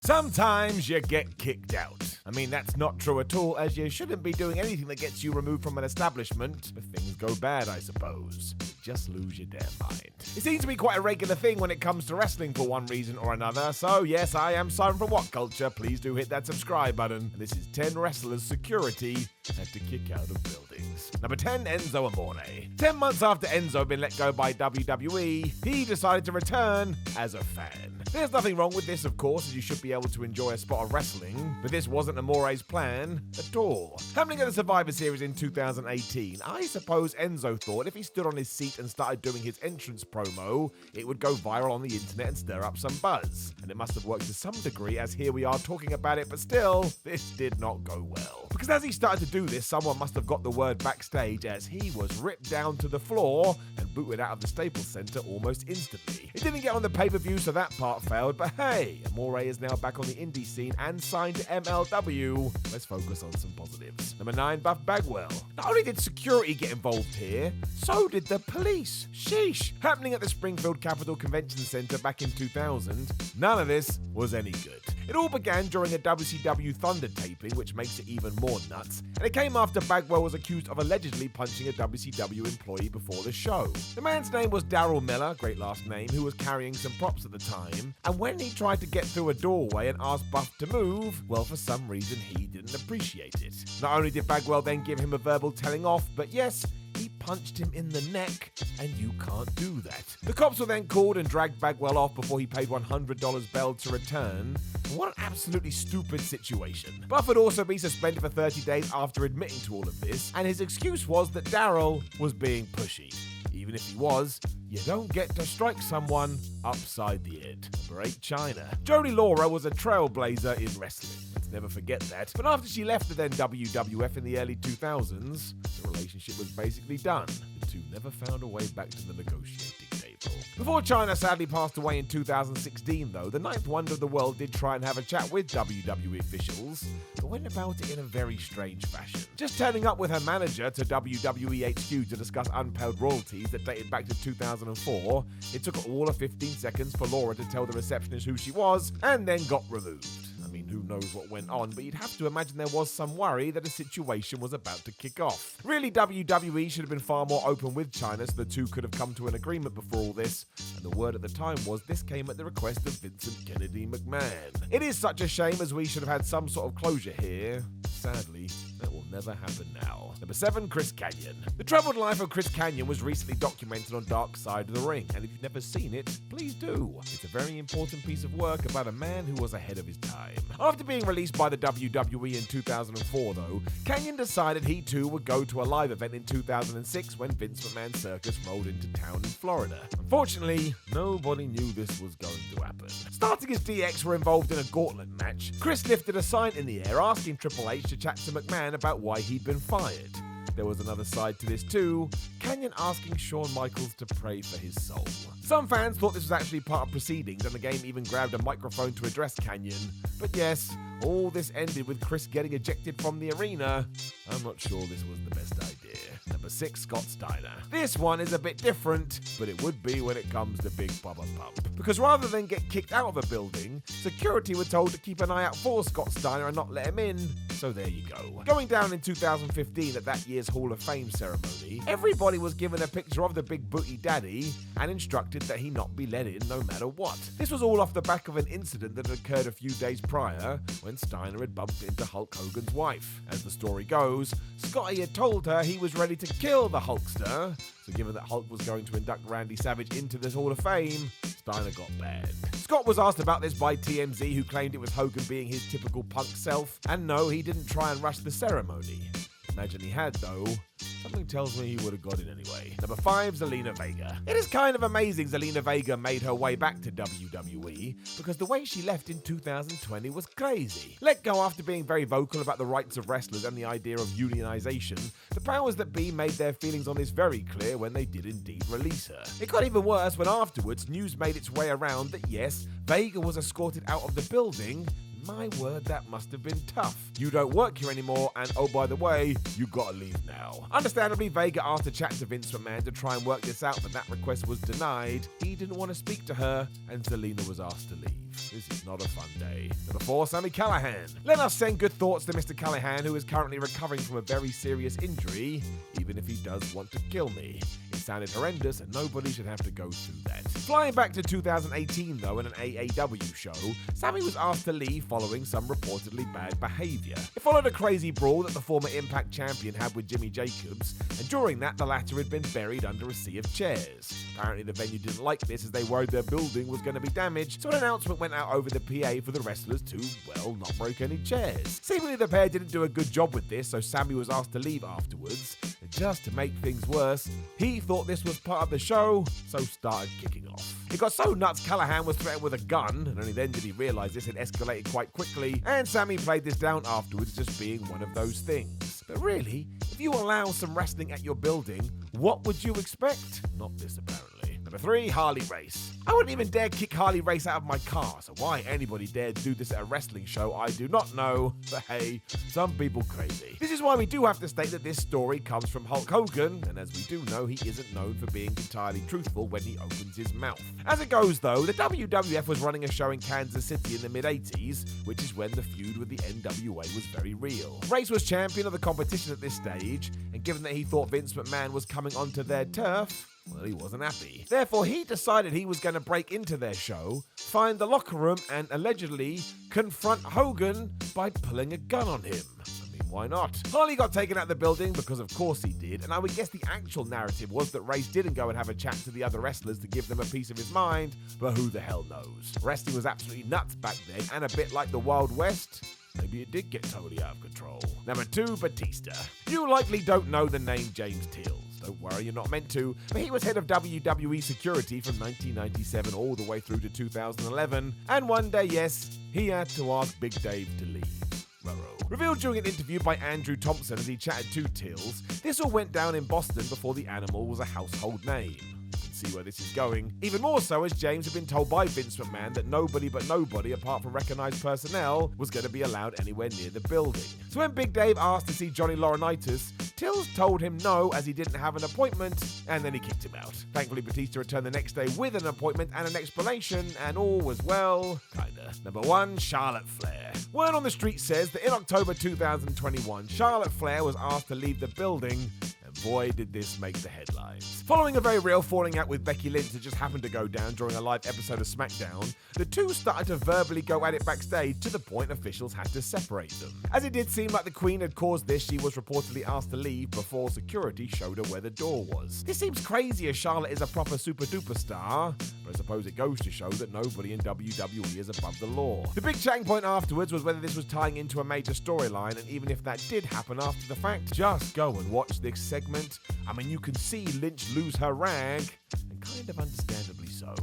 Sometimes you get kicked out. I mean, that's not true at all, as you shouldn't be doing anything that gets you removed from an establishment if things go bad, I suppose. Just lose your damn mind. It seems to be quite a regular thing when it comes to wrestling for one reason or another, so yes, I am Simon from What Culture. Please do hit that subscribe button. And this is 10 wrestlers security had to kick out of buildings. Number 10, Enzo Amore. 10 months after Enzo had been let go by WWE, he decided to return as a fan. There's nothing wrong with this, of course, as you should be able to enjoy a spot of wrestling, but this wasn't Amore's plan at all. Happening at the Survivor Series in 2018, I suppose Enzo thought if he stood on his seat and started doing his entrance promo, it would go viral on the internet and stir up some buzz. And it must have worked to some degree, as here we are talking about it, but still, this did not go well. Because as he started to do this, someone must have got the word backstage as he was ripped down to the floor and booted out of the Staples Center almost instantly. It didn't get on the pay-per-view, so that part failed, but hey, Amore is now back on the indie scene and signed to MLW. Let's focus on some positives. Number 9, Buff Bagwell. Not only did security get involved here, so did the police. Sheesh. Happening at the Springfield Capitol Convention Center back in 2000, none of this was any good. It all began during a WCW Thunder taping, which makes it even more nuts, and it came after Bagwell was accused of allegedly punching a WCW employee before the show. The man's name was Daryl Miller, great last name, who was carrying some props at the time, and when he tried to get through a doorway and asked Buff to move, well, for some reason he didn't appreciate it. Not only did Bagwell then give him a verbal telling off, but yes, he punched him in the neck, and you can't do that. The cops were then called and dragged Bagwell off before he paid $100 bail to return. What an absolutely stupid situation. Buff would also be suspended for 30 days after admitting to all of this, and his excuse was that Daryl was being pushy. Even if he was, you don't get to strike someone upside the head. Number 8, Chyna. Jody Laura was a trailblazer in wrestling. Let's never forget that. But after she left the then WWF in the early 2000s, the relationship was basically done. The two never found a way back to the negotiating table. Before Chyna sadly passed away in 2016, though, the ninth wonder of the world did try and have a chat with WWE officials, but went about it in a very strange fashion. Just turning up with her manager to WWE HQ to discuss unpaid royalties that dated back to 2004, it took all of 15 seconds for Laura to tell the receptionist who she was, and then got removed. I mean, who knows what went on, but you'd have to imagine there was some worry that a situation was about to kick off. Really, WWE should have been far more open with Chyna so the two could have come to an agreement before all this, and the word at the time was this came at the request of Vincent Kennedy McMahon. It is such a shame, as we should have had some sort of closure here. Sadly, that will never happen now. Number 7, Chris Kanyon. The troubled life of Chris Kanyon was recently documented on Dark Side of the Ring, and if you've never seen it, please do. It's a very important piece of work about a man who was ahead of his time. After being released by the WWE in 2004, though, Kanyon decided he too would go to a live event in 2006 when Vince McMahon's circus rolled into town in Florida. Unfortunately, nobody knew this was going to happen. Starting as DX were involved in a gauntlet match, Chris lifted a sign in the air asking Triple H to chat to McMahon about why he'd been fired. There was another side to this too, Kanyon asking Shawn Michaels to pray for his soul. Some fans thought this was actually part of proceedings, and the game even grabbed a microphone to address Kanyon. But yes, all this ended with Chris getting ejected from the arena. I'm not sure this was the best idea. Number 6, Scott Steiner. This one is a bit different, but it would be when it comes to Big Papa Pump. Because rather than get kicked out of a building, security were told to keep an eye out for Scott Steiner and not let him in. So there you go. Going down in 2015 at that year's Hall of Fame ceremony, everybody was given a picture of the Big Booty Daddy and instructed that he not be let in no matter what. This was all off the back of an incident that had occurred a few days prior when Steiner had bumped into Hulk Hogan's wife. As the story goes, Scotty had told her he was ready to kill the Hulkster, so given that Hulk was going to induct Randy Savage into the Hall of Fame, Steiner got banned. Scott was asked about this by TMZ, who claimed it was Hogan being his typical punk self, and no, he didn't try and rush the ceremony. Imagine he had, though. Something tells me he would have got it anyway. Number 5, Alina Vega. It is kind of amazing Alina Vega made her way back to WWE, because the way she left in 2020 was crazy. Let go after being very vocal about the rights of wrestlers and the idea of unionization, the powers that be made their feelings on this very clear when they did indeed release her. It got even worse when afterwards news made its way around that yes, Vega was escorted out of the building, My word, that must have been tough. You don't work here anymore, and oh, by the way, you gotta leave now. Understandably, Vega asked to chat to Vince McMahon to try and work this out, but that request was denied. He didn't want to speak to her, and Zelina was asked to leave. This is not a fun day. Number 4, Sammy Callahan. Let us send good thoughts to Mr. Callahan, who is currently recovering from a very serious injury, even if he does want to kill me. It sounded horrendous, and nobody should have to go through that. Flying back to 2018, though, in an AAW show, Sammy was asked to leave following some reportedly bad behaviour. It followed a crazy brawl that the former Impact champion had with Jimmy Jacobs, and during that, the latter had been buried under a sea of chairs. Apparently, the venue didn't like this as they worried their building was going to be damaged, so an announcement went out over the PA for the wrestlers to, well, not break any chairs. Seemingly, the pair didn't do a good job with this, so Sammy was asked to leave afterwards. And just to make things worse, he thought this was part of the show, so started kicking off. It got so nuts, Callahan was threatened with a gun, and only then did he realise this had escalated quite quickly, and Sammy played this down afterwards as just being one of those things. But really, if you allow some wrestling at your building, what would you expect? Not this, apparently. Number 3, Harley Race. I wouldn't even dare kick Harley Race out of my car, so why anybody dared do this at a wrestling show, I do not know, but hey, some people crazy. This is why we do have to state that this story comes from Hulk Hogan, and as we do know, he isn't known for being entirely truthful when he opens his mouth. As it goes though, the WWF was running a show in Kansas City in the mid-80s, which is when the feud with the NWA was very real. Race was champion of the competition at this stage, and given that he thought Vince McMahon was coming onto their turf, well, he wasn't happy. Therefore, he decided he was going to break into their show, find the locker room, and allegedly confront Hogan by pulling a gun on him. I mean, why not? Harley got taken out of the building because of course he did, and I would guess the actual narrative was that Race didn't go and have a chat to the other wrestlers to give them a piece of his mind, but who the hell knows? Wrestling was absolutely nuts back then, and a bit like the Wild West. Maybe it did get totally out of control. Number 2, Batista. You likely don't know the name James Teals. Don't worry, you're not meant to, but he was head of WWE security from 1997 all the way through to 2011, and one day, yes, he had to ask Big Dave to leave. Revealed during an interview by Andrew Thompson as he chatted to Teals, this all went down in Boston before the animal was a household name. See where this is going. Even more so as James had been told by Vince McMahon that nobody apart from recognised personnel was going to be allowed anywhere near the building. So when Big Dave asked to see Johnny Laurinaitis, Tills told him no as he didn't have an appointment, and then he kicked him out. Thankfully, Batista returned the next day with an appointment and an explanation, and all was well, kinda. Number 1, Charlotte Flair. Word on the street says that in October 2021, Charlotte Flair was asked to leave the building, and boy did this make the headlines. Following a very real falling out with Becky Lynch that just happened to go down during a live episode of SmackDown, the two started to verbally go at it backstage to the point officials had to separate them. As it did seem like the Queen had caused this, she was reportedly asked to leave before security showed her where the door was. This seems crazy as Charlotte is a proper super duper star, but I suppose it goes to show that nobody in WWE is above the law. The big chatting point afterwards was whether this was tying into a major storyline, and even if that did happen after the fact, just go and watch this segment. I mean, you can see Lynch lose her rag, and kind of understandably so.